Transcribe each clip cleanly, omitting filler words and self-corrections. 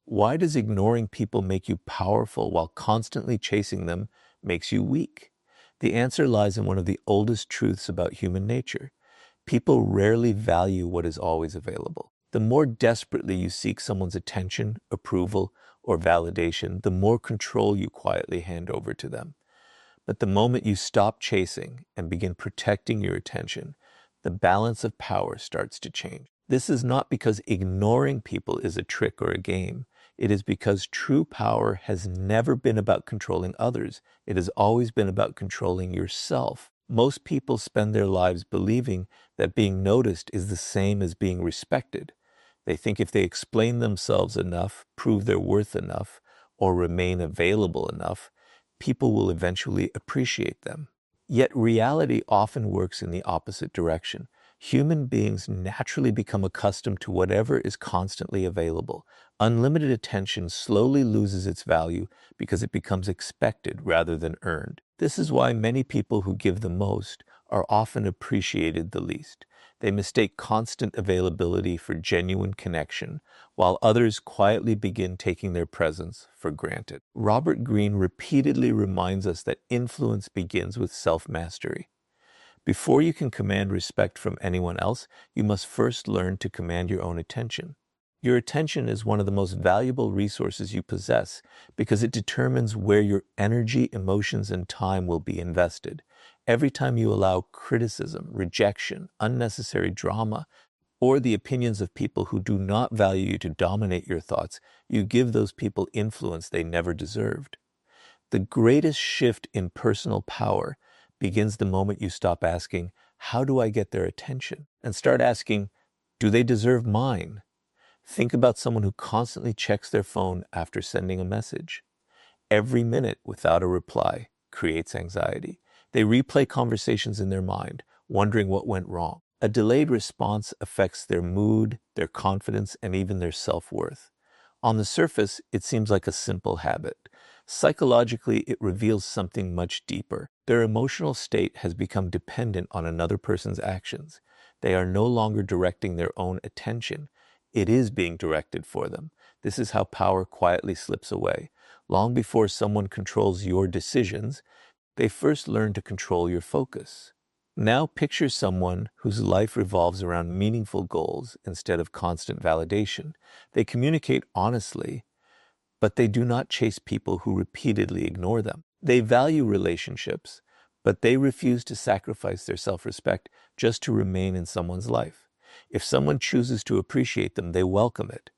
Why does ignoring people make you powerful while constantly chasing them makes you weak? The answer lies in one of the oldest truths about human nature. People rarely value what is always available. The more desperately you seek someone's attention, approval, or validation, the more control you quietly hand over to them. But the moment you stop chasing and begin protecting your attention, the balance of power starts to change. This is not because ignoring people is a trick or a game. It is because true power has never been about controlling others. It has always been about controlling yourself. Most people spend their lives believing that being noticed is the same as being respected. They think if they explain themselves enough, prove their worth enough, or remain available enough, people will eventually appreciate them. Yet reality often works in the opposite direction. Human beings naturally become accustomed to whatever is constantly available. Unlimited attention slowly loses its value because it becomes expected rather than earned. This is why many people who give the most are often appreciated the least. They mistake constant availability for genuine connection, while others quietly begin taking their presence for granted. Robert Greene repeatedly reminds us that influence begins with self-mastery. Before you can command respect from anyone else, you must first learn to command your own attention. Your attention is one of the most valuable resources you possess because it determines where your energy, emotions, and time will be invested. Every time you allow criticism, rejection, unnecessary drama, or the opinions of people who do not value you to dominate your thoughts, you give those people influence they never deserved. The greatest shift in personal power begins the moment you stop asking, "How do I get their attention?" and start asking, "Do they deserve mine?" Think about someone who constantly checks their phone after sending a message. Every minute without a reply creates anxiety. They replay conversations in their mind, wondering what went wrong. A delayed response affects their mood, their confidence, and even their self-worth. On the surface, it seems like a simple habit. Psychologically, it reveals something much deeper. Their emotional state has become dependent on another person's actions. They are no longer directing their own attention. It is being directed for them. This is how power quietly slips away. Long before someone controls your decisions, they first learn to control your focus. Now picture someone whose life revolves around meaningful goals instead of constant validation. They communicate honestly, but they do not chase people who repeatedly ignore them. They value relationships, but they refuse to sacrifice their self-respect just to remain in someone's life. If someone chooses to appreciate them, they welcome it.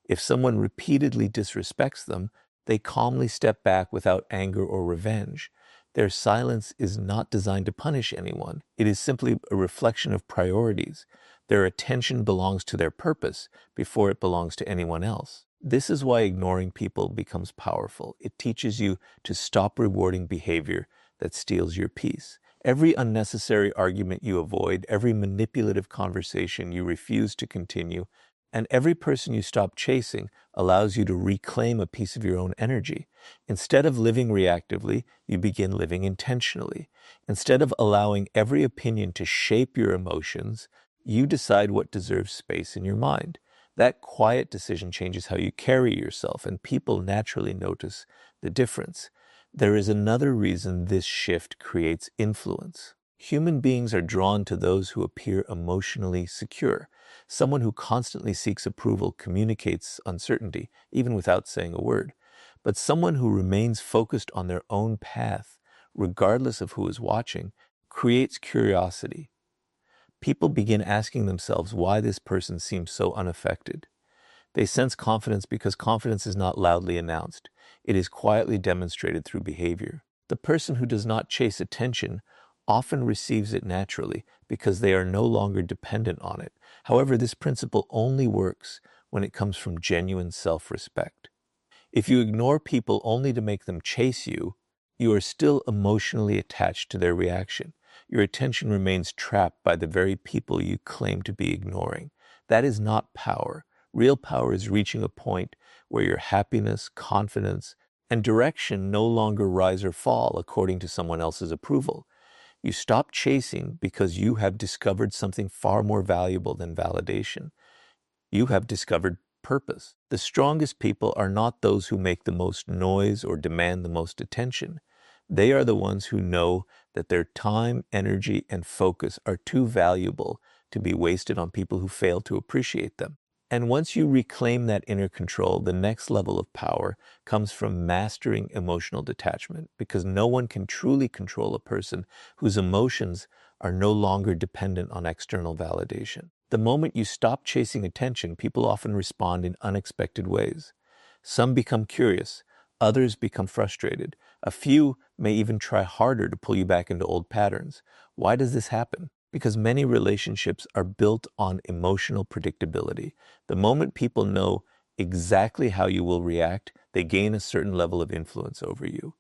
If someone repeatedly disrespects them, they calmly step back without anger or revenge. Their silence is not designed to punish anyone. It is simply a reflection of priorities. Their attention belongs to their purpose before it belongs to anyone else. This is why ignoring people becomes powerful. It teaches you to stop rewarding behavior that steals your peace. Every unnecessary argument you avoid, every manipulative conversation you refuse to continue, and every person you stop chasing allows you to reclaim a piece of your own energy. Instead of living reactively, you begin living intentionally. Instead of allowing every opinion to shape your emotions, you decide what deserves space in your mind. That quiet decision changes how you carry yourself, and people naturally notice the difference. There is another reason this shift creates influence. Human beings are drawn to those who appear emotionally secure. Someone who constantly seeks approval communicates uncertainty, even without saying a word. But someone who remains focused on their own path, regardless of who is watching, creates curiosity. People begin asking themselves why this person seems so unaffected. They sense confidence because confidence is not loudly announced. It is quietly demonstrated through behavior. The person who does not chase attention often receives it naturally because they are no longer dependent on it. However, this principle only works when it comes from genuine self-respect. If you ignore people only to make them chase you, you are still emotionally attached to their reaction. Your attention remains trapped by the very people you claim to be ignoring. That is not power. Real power is reaching a point where your happiness, confidence, and direction no longer rise or fall according to someone else's approval. You stop chasing because you have discovered something far more valuable than validation. You have discovered purpose. The strongest people are not those who make the most noise or demand the most attention. They are the ones who know that their time, energy, and focus are too valuable to be wasted on people who fail to appreciate them. And once you reclaim that inner control, the next level of power comes from mastering emotional detachment, because no one can truly control a person whose emotions are no longer dependent on external validation. The moment you stop chasing attention, people often respond in unexpected ways. Some become curious, others become frustrated. A few may even try harder to pull you back into old patterns. Why does this happen? Because many relationships are built on emotional predictability. The moment people know exactly how you will react, they gain a certain level of influence over you.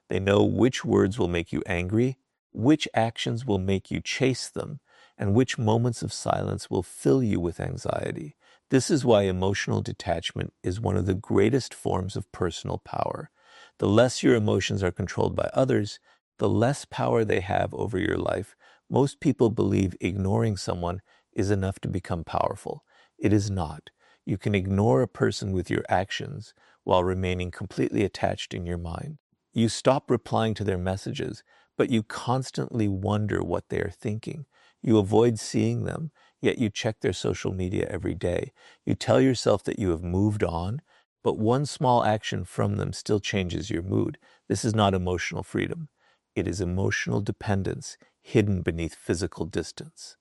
They know which words will make you angry, which actions will make you chase them, and which moments of silence will fill you with anxiety. This is why emotional detachment is one of the greatest forms of personal power. The less your emotions are controlled by others, the less power they have over your life. Most people believe ignoring someone is enough to become powerful. It is not. You can ignore a person with your actions while remaining completely attached in your mind. You stop replying to their messages, but you constantly wonder what they are thinking. You avoid seeing them, yet you check their social media every day. You tell yourself that you have moved on, but one small action from them still changes your mood. This is not emotional freedom. It is emotional dependence hidden beneath physical distance.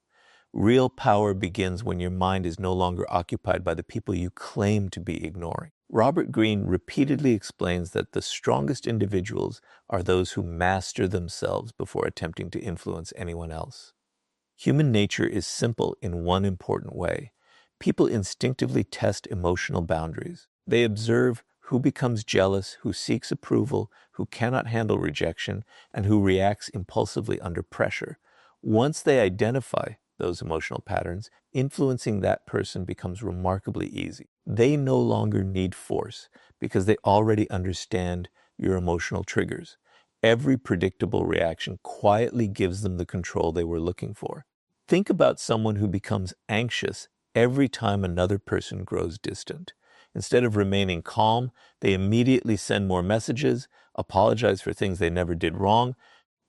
Real power begins when your mind is no longer occupied by the people you claim to be ignoring. Robert Greene repeatedly explains that the strongest individuals are those who master themselves before attempting to influence anyone else. Human nature is simple in one important way. People instinctively test emotional boundaries. They observe who becomes jealous, who seeks approval, who cannot handle rejection, and who reacts impulsively under pressure. Once they identify those emotional patterns, influencing that person becomes remarkably easy. They no longer need force because they already understand your emotional triggers. Every predictable reaction quietly gives them the control they were looking for. Think about someone who becomes anxious every time another person grows distant. Instead of remaining calm, they immediately send more messages, apologize for things they never did wrong,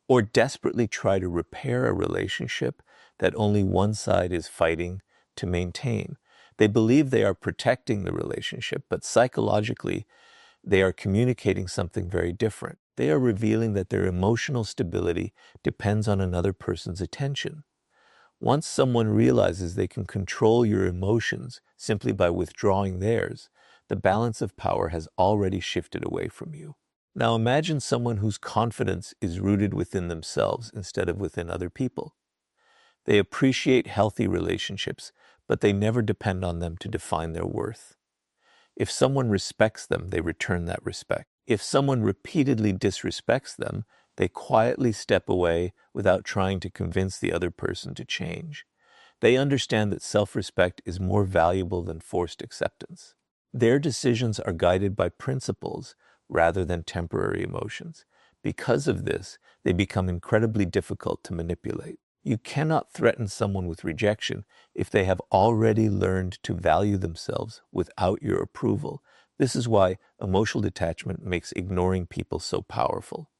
or desperately try to repair a relationship that only one side is fighting to maintain. They believe they are protecting the relationship, but psychologically, they are communicating something very different. They are revealing that their emotional stability depends on another person's attention. Once someone realizes they can control your emotions simply by withdrawing theirs, the balance of power has already shifted away from you. Now imagine someone whose confidence is rooted within themselves instead of within other people. They appreciate healthy relationships, but they never depend on them to define their worth. If someone respects them, they return that respect. If someone repeatedly disrespects them, they quietly step away without trying to convince the other person to change. They understand that self-respect is more valuable than forced acceptance. Their decisions are guided by principles rather than temporary emotions. Because of this, they become incredibly difficult to manipulate. You cannot threaten someone with rejection if they have already learned to value themselves without your approval. This is why emotional detachment makes ignoring people so powerful.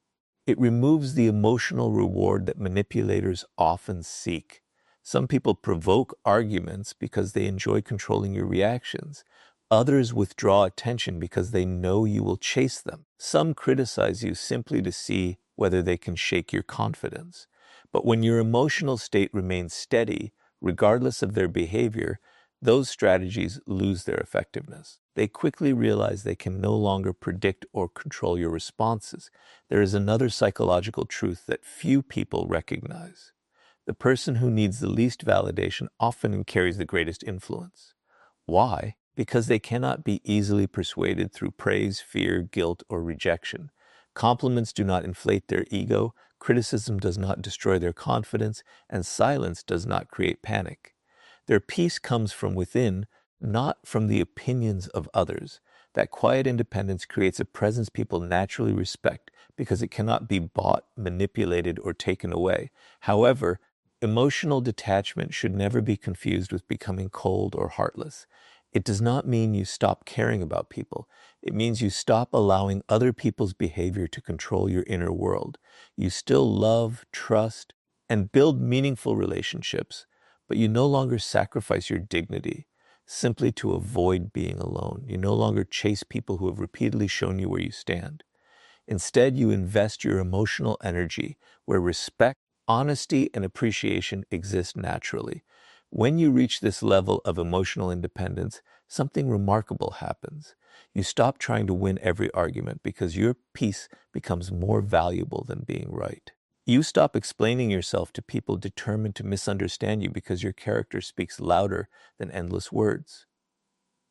It removes the emotional reward that manipulators often seek. Some people provoke arguments because they enjoy controlling your reactions. Others withdraw attention because they know you will chase them. Some criticize you simply to see whether they can shake your confidence. But when your emotional state remains steady, regardless of their behavior, those strategies lose their effectiveness. They quickly realize they can no longer predict or control your responses. There is another psychological truth that few people recognize. The person who needs the least validation often carries the greatest influence. Why? Because they cannot be easily persuaded through praise, fear, guilt, or rejection. Compliments do not inflate their ego, criticism does not destroy their confidence, and silence does not create panic. Their peace comes from within, not from the opinions of others. That quiet independence creates a presence people naturally respect because it cannot be bought, manipulated, or taken away. However, emotional detachment should never be confused with becoming cold or heartless. It does not mean you stop caring about people. It means you stop allowing other people's behavior to control your inner world. You still love, trust, and build meaningful relationships, but you no longer sacrifice your dignity simply to avoid being alone. You no longer chase people who have repeatedly shown you where you stand. Instead, you invest your emotional energy where respect, honesty, and appreciation exist naturally. When you reach this level of emotional independence, something remarkable happens. You stop trying to win every argument because your peace becomes more valuable than being right. You stop explaining yourself to people determined to misunderstand you because your character speaks louder than endless words.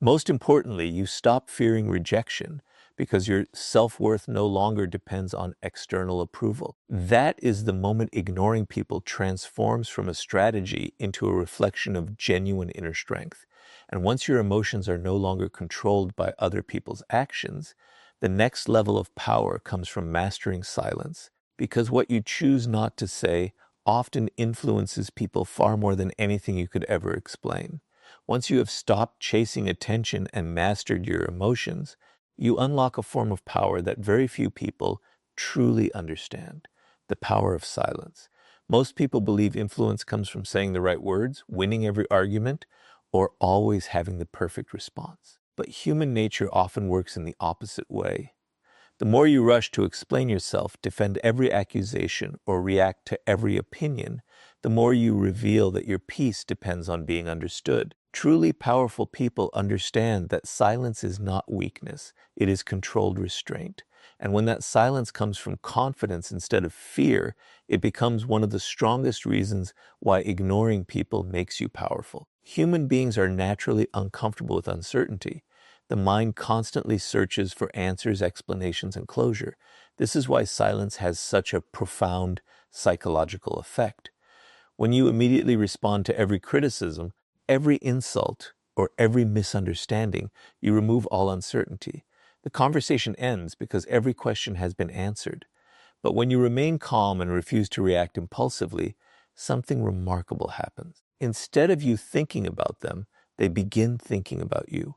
Most importantly, you stop fearing rejection because your self-worth no longer depends on external approval. That is the moment ignoring people transforms from a strategy into a reflection of genuine inner strength. And once your emotions are no longer controlled by other people's actions, the next level of power comes from mastering silence, because what you choose not to say often influences people far more than anything you could ever explain. Once you have stopped chasing attention and mastered your emotions, you unlock a form of power that very few people truly understand: the power of silence. Most people believe influence comes from saying the right words, winning every argument, or always having the perfect response. But human nature often works in the opposite way. The more you rush to explain yourself, defend every accusation, or react to every opinion, the more you reveal that your peace depends on being understood. Truly powerful people understand that silence is not weakness, it is controlled restraint. And when that silence comes from confidence instead of fear, it becomes one of the strongest reasons why ignoring people makes you powerful. Human beings are naturally uncomfortable with uncertainty. The mind constantly searches for answers, explanations, and closure. This is why silence has such a profound psychological effect. When you immediately respond to every criticism, every insult, or every misunderstanding, you remove all uncertainty. The conversation ends because every question has been answered. But when you remain calm and refuse to react impulsively, something remarkable happens. Instead of you thinking about them, they begin thinking about you.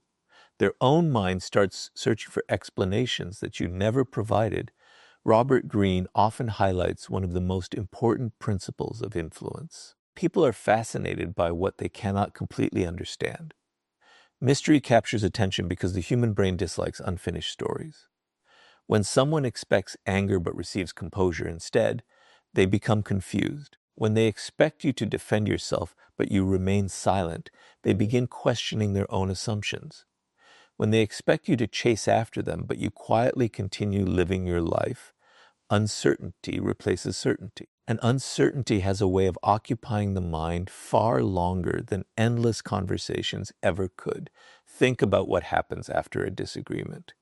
Their own mind starts searching for explanations that you never provided. Robert Greene often highlights one of the most important principles of influence. People are fascinated by what they cannot completely understand. Mystery captures attention because the human brain dislikes unfinished stories. When someone expects anger but receives composure instead, they become confused. When they expect you to defend yourself but you remain silent, they begin questioning their own assumptions. When they expect you to chase after them, but you quietly continue living your life, uncertainty replaces certainty. And uncertainty has a way of occupying the mind far longer than endless conversations ever could. Think about what happens after a disagreement.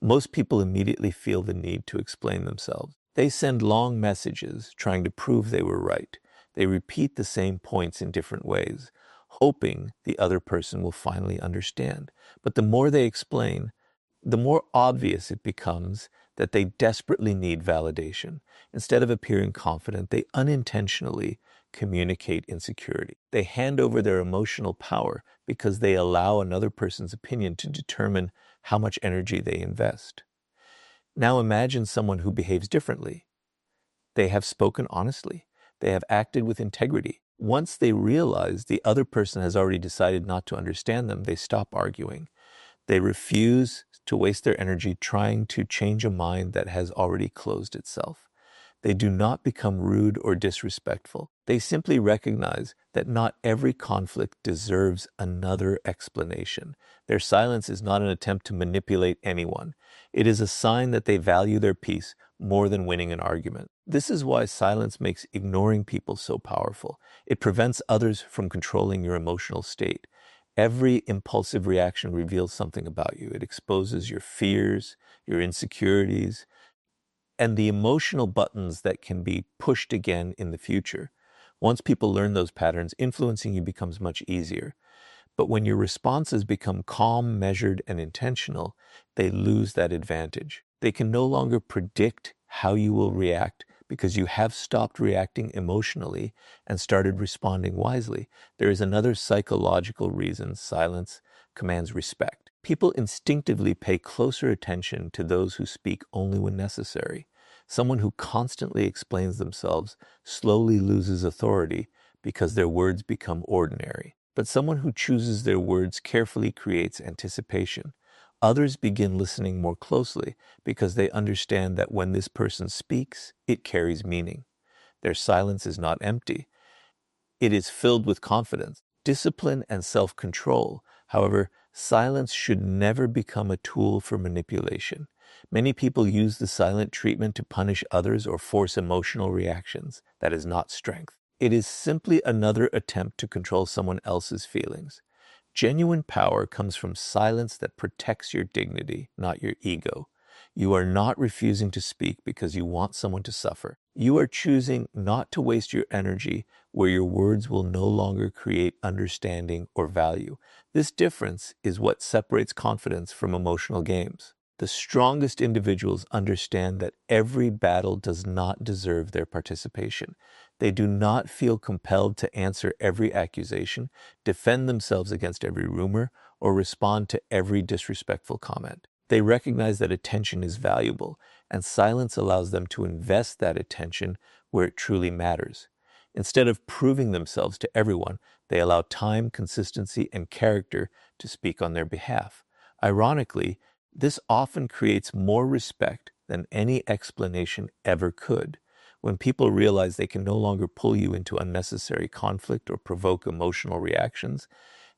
Most people immediately feel the need to explain themselves. They send long messages trying to prove they were right. They repeat the same points in different ways, hoping the other person will finally understand. But the more they explain, the more obvious it becomes that they desperately need validation. Instead of appearing confident, they unintentionally communicate insecurity. They hand over their emotional power because they allow another person's opinion to determine how much energy they invest. Now imagine someone who behaves differently. They have spoken honestly. They have acted with integrity. Once they realize the other person has already decided not to understand them, they stop arguing. They refuse to waste their energy trying to change a mind that has already closed itself. They do not become rude or disrespectful. They simply recognize that not every conflict deserves another explanation. Their silence is not an attempt to manipulate anyone. It is a sign that they value their peace more than winning an argument. This is why silence makes ignoring people so powerful. It prevents others from controlling your emotional state. Every impulsive reaction reveals something about you. It exposes your fears, your insecurities, and the emotional buttons that can be pushed again in the future. Once people learn those patterns, influencing you becomes much easier. But when your responses become calm, measured, and intentional, they lose that advantage. They can no longer predict how you will react because you have stopped reacting emotionally and started responding wisely. There is another psychological reason silence commands respect. People instinctively pay closer attention to those who speak only when necessary. Someone who constantly explains themselves slowly loses authority because their words become ordinary. But someone who chooses their words carefully creates anticipation. Others begin listening more closely because they understand that when this person speaks, it carries meaning. Their silence is not empty. It is filled with confidence, discipline, and self-control. However, silence should never become a tool for manipulation. Many people use the silent treatment to punish others or force emotional reactions. That is not strength. It is simply another attempt to control someone else's feelings. Genuine power comes from silence that protects your dignity, not your ego. You are not refusing to speak because you want someone to suffer. You are choosing not to waste your energy where your words will no longer create understanding or value. This difference is what separates confidence from emotional games. The strongest individuals understand that every battle does not deserve their participation. They do not feel compelled to answer every accusation, defend themselves against every rumor, or respond to every disrespectful comment. They recognize that attention is valuable, and silence allows them to invest that attention where it truly matters. Instead of proving themselves to everyone, they allow time, consistency, and character to speak on their behalf. Ironically, this often creates more respect than any explanation ever could. When people realize they can no longer pull you into unnecessary conflict or provoke emotional reactions,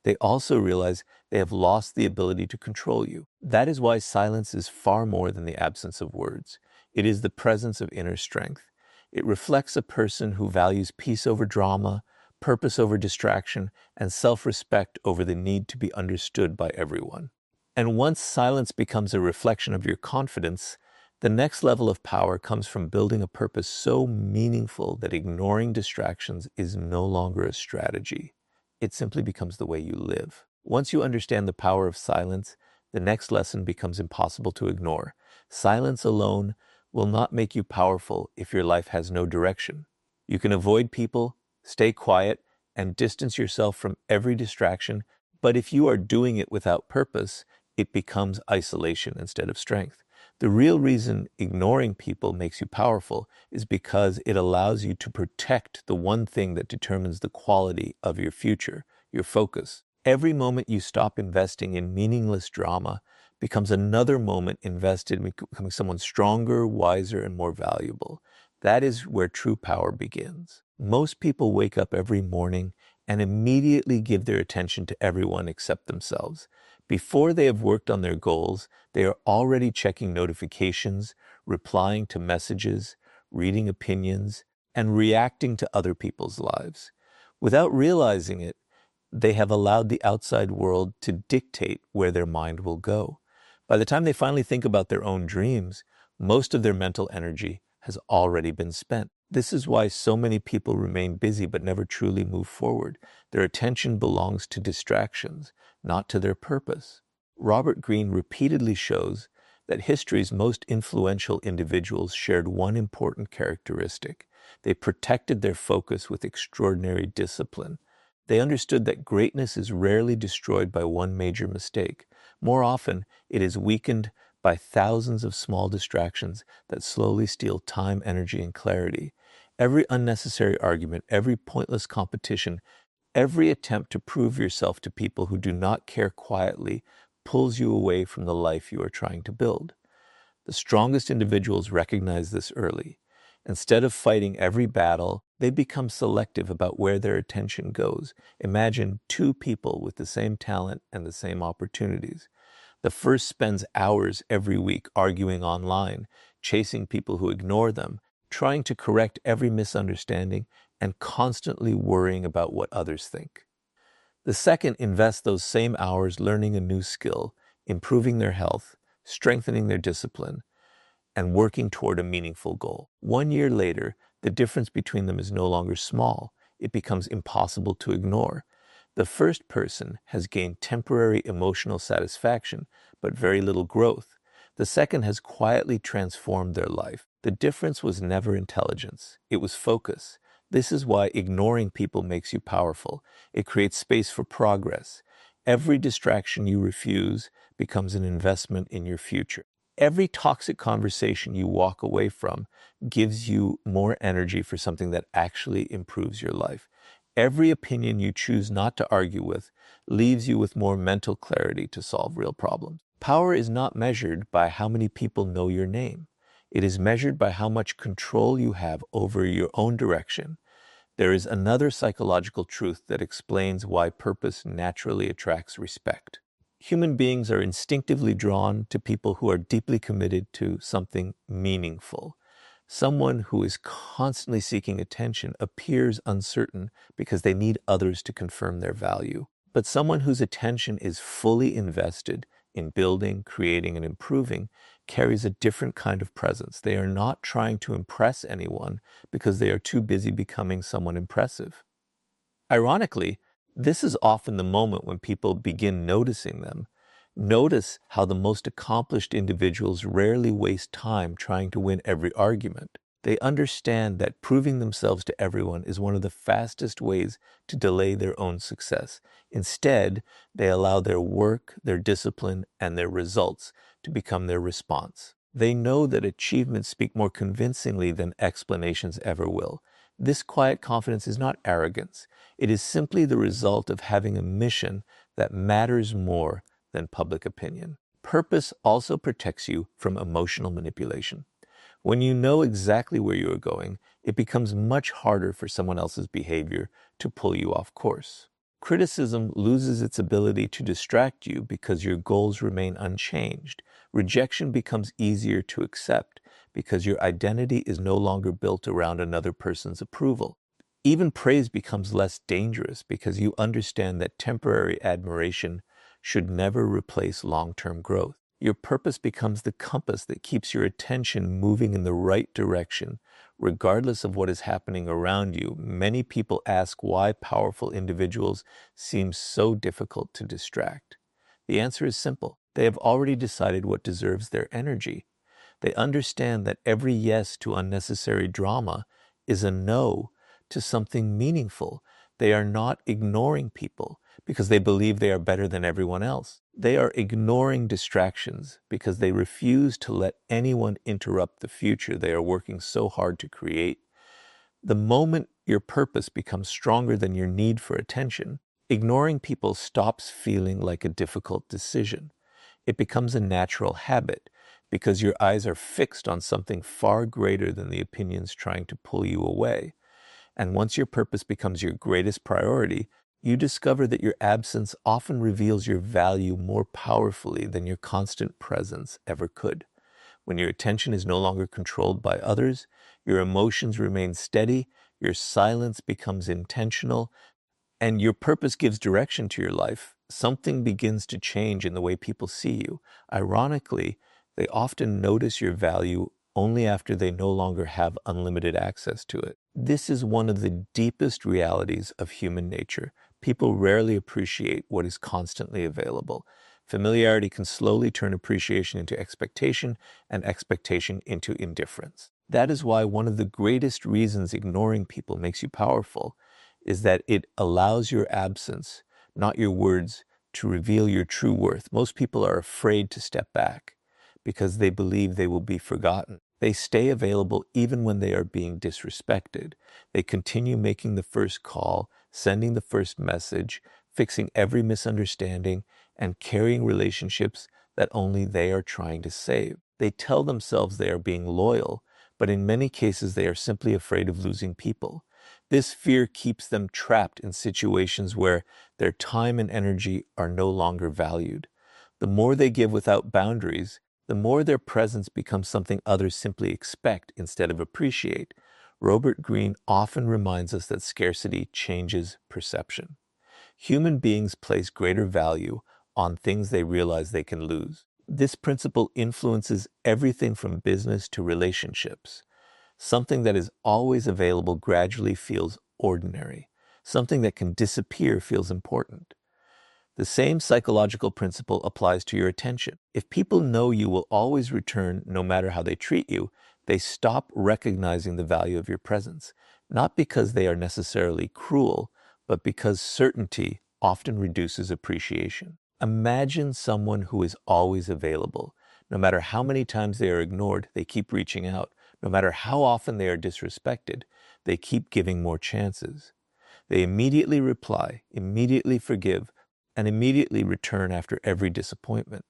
they also realize they have lost the ability to control you. That is why silence is far more than the absence of words. It is the presence of inner strength. It reflects a person who values peace over drama, purpose over distraction, and self-respect over the need to be understood by everyone. And once silence becomes a reflection of your confidence, the next level of power comes from building a purpose so meaningful that ignoring distractions is no longer a strategy. It simply becomes the way you live. Once you understand the power of silence, the next lesson becomes impossible to ignore. Silence alone will not make you powerful if your life has no direction. You can avoid people, stay quiet, and distance yourself from every distraction, but if you are doing it without purpose, it becomes isolation instead of strength. The real reason ignoring people makes you powerful is because it allows you to protect the one thing that determines the quality of your future, your focus. Every moment you stop investing in meaningless drama becomes another moment invested in becoming someone stronger, wiser, and more valuable. That is where true power begins. Most people wake up every morning and immediately give their attention to everyone except themselves. Before they have worked on their goals, they are already checking notifications, replying to messages, reading opinions, and reacting to other people's lives. Without realizing it, they have allowed the outside world to dictate where their mind will go. By the time they finally think about their own dreams, most of their mental energy has already been spent. This is why so many people remain busy but never truly move forward. Their attention belongs to distractions, not to their purpose. Robert Greene repeatedly shows that history's most influential individuals shared one important characteristic. They protected their focus with extraordinary discipline. They understood that greatness is rarely destroyed by one major mistake. More often, it is weakened by thousands of small distractions that slowly steal time, energy, and clarity. Every unnecessary argument, every pointless competition, every attempt to prove yourself to people who do not care quietly pulls you away from the life you are trying to build. The strongest individuals recognize this early. Instead of fighting every battle, they become selective about where their attention goes. Imagine two people with the same talent and the same opportunities. The first spends hours every week arguing online, chasing people who ignore them, trying to correct every misunderstanding, and constantly worrying about what others think. The second invests those same hours learning a new skill, improving their health, strengthening their discipline, and working toward a meaningful goal. 1 year later, the difference between them is no longer small. It becomes impossible to ignore. The first person has gained temporary emotional satisfaction, but very little growth. The second has quietly transformed their life. The difference was never intelligence. It was focus. This is why ignoring people makes you powerful. It creates space for progress. Every distraction you refuse becomes an investment in your future. Every toxic conversation you walk away from gives you more energy for something that actually improves your life. Every opinion you choose not to argue with leaves you with more mental clarity to solve real problems. Power is not measured by how many people know your name. It is measured by how much control you have over your own direction. There is another psychological truth that explains why purpose naturally attracts respect. Human beings are instinctively drawn to people who are deeply committed to something meaningful. Someone who is constantly seeking attention appears uncertain because they need others to confirm their value. But someone whose attention is fully invested in building, creating, and improving carries a different kind of presence. They are not trying to impress anyone because they are too busy becoming someone impressive. Ironically, this is often the moment when people begin noticing them. Notice how the most accomplished individuals rarely waste time trying to win every argument. They understand that proving themselves to everyone is one of the fastest ways to delay their own success. Instead, they allow their work, their discipline, and their results to become their response. They know that achievements speak more convincingly than explanations ever will. This quiet confidence is not arrogance. It is simply the result of having a mission that matters more than public opinion. Purpose also protects you from emotional manipulation. When you know exactly where you are going, it becomes much harder for someone else's behavior to pull you off course. Criticism loses its ability to distract you because your goals remain unchanged. Rejection becomes easier to accept because your identity is no longer built around another person's approval. Even praise becomes less dangerous because you understand that temporary admiration should never replace long-term growth. Your purpose becomes the compass that keeps your attention moving in the right direction, regardless of what is happening around you. Many people ask why powerful individuals seem so difficult to distract. The answer is simple. They have already decided what deserves their energy. They understand that every yes to unnecessary drama is a no to something meaningful. They are not ignoring people because they believe they are better than everyone else. They are ignoring distractions because they refuse to let anyone interrupt the future they are working so hard to create. The moment your purpose becomes stronger than your need for attention, ignoring people stops feeling like a difficult decision. It becomes a natural habit because your eyes are fixed on something far greater than the opinions trying to pull you away. And once your purpose becomes your greatest priority, you discover that your absence often reveals your value more powerfully than your constant presence ever could. When your attention is no longer controlled by others, your emotions remain steady, your silence becomes intentional, and your purpose gives direction to your life, something begins to change in the way people see you. Ironically, they often notice your value only after they no longer have unlimited access to it. This is one of the deepest realities of human nature. People rarely appreciate what is constantly available. Familiarity can slowly turn appreciation into expectation and expectation into indifference. That is why one of the greatest reasons ignoring people makes you powerful is that it allows your absence, not your words, to reveal your true worth. Most people are afraid to step back because they believe they will be forgotten. They stay available even when they are being disrespected. They continue making the first call, sending the first message, fixing every misunderstanding, and carrying relationships that only they are trying to save. They tell themselves they are being loyal, but in many cases they are simply afraid of losing people. This fear keeps them trapped in situations where their time and energy are no longer valued. The more they give without boundaries, the more their presence becomes something others simply expect instead of appreciate. Robert Greene often reminds us that scarcity changes perception. Human beings place greater value on things they realize they can lose. This principle influences everything from business to relationships. Something that is always available gradually feels ordinary. Something that can disappear feels important. The same psychological principle applies to your attention. If people know you will always return no matter how they treat you, they stop recognizing the value of your presence, not because they are necessarily cruel, but because certainty often reduces appreciation. Imagine someone who is always available. No matter how many times they are ignored, they keep reaching out. No matter how often they are disrespected, they keep giving more chances. They immediately reply, immediately forgive, and immediately return after every disappointment.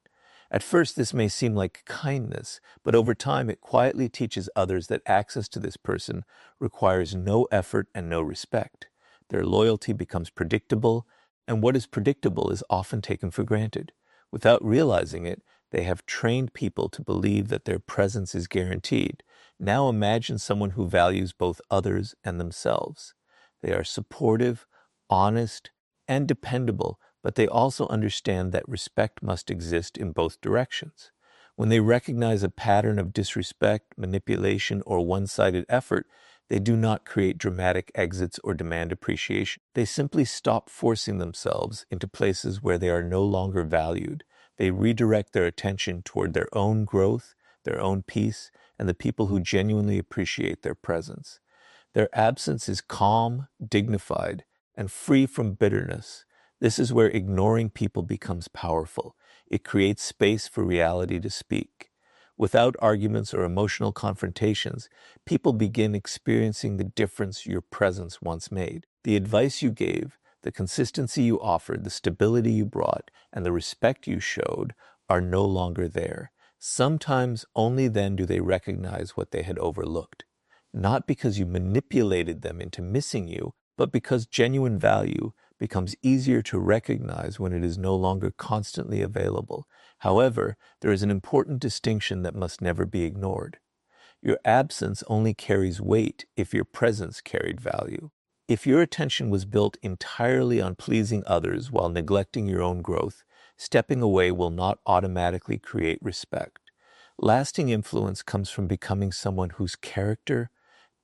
At first, this may seem like kindness, but over time, it quietly teaches others that access to this person requires no effort and no respect. Their loyalty becomes predictable, and what is predictable is often taken for granted. Without realizing it, they have trained people to believe that their presence is guaranteed. Now imagine someone who values both others and themselves. They are supportive, honest, and dependable, but they also understand that respect must exist in both directions. When they recognize a pattern of disrespect, manipulation, or one-sided effort, they do not create dramatic exits or demand appreciation. They simply stop forcing themselves into places where they are no longer valued. They redirect their attention toward their own growth, their own peace, and the people who genuinely appreciate their presence. Their absence is calm, dignified, and free from bitterness. This is where ignoring people becomes powerful. It creates space for reality to speak. Without arguments or emotional confrontations, people begin experiencing the difference your presence once made. The advice you gave, the consistency you offered, the stability you brought, and the respect you showed are no longer there. Sometimes only then do they recognize what they had overlooked. Not because you manipulated them into missing you, but because genuine value becomes easier to recognize when it is no longer constantly available. However, there is an important distinction that must never be ignored. Your absence only carries weight if your presence carried value. If your attention was built entirely on pleasing others while neglecting your own growth, stepping away will not automatically create respect. Lasting influence comes from becoming someone whose character,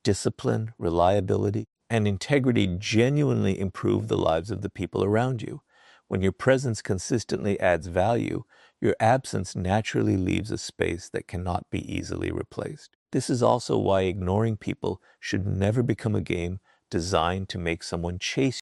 discipline, reliability, and integrity genuinely improve the lives of the people around you. When your presence consistently adds value, your absence naturally leaves a space that cannot be easily replaced. This is also why ignoring people should never become a game designed to make someone chase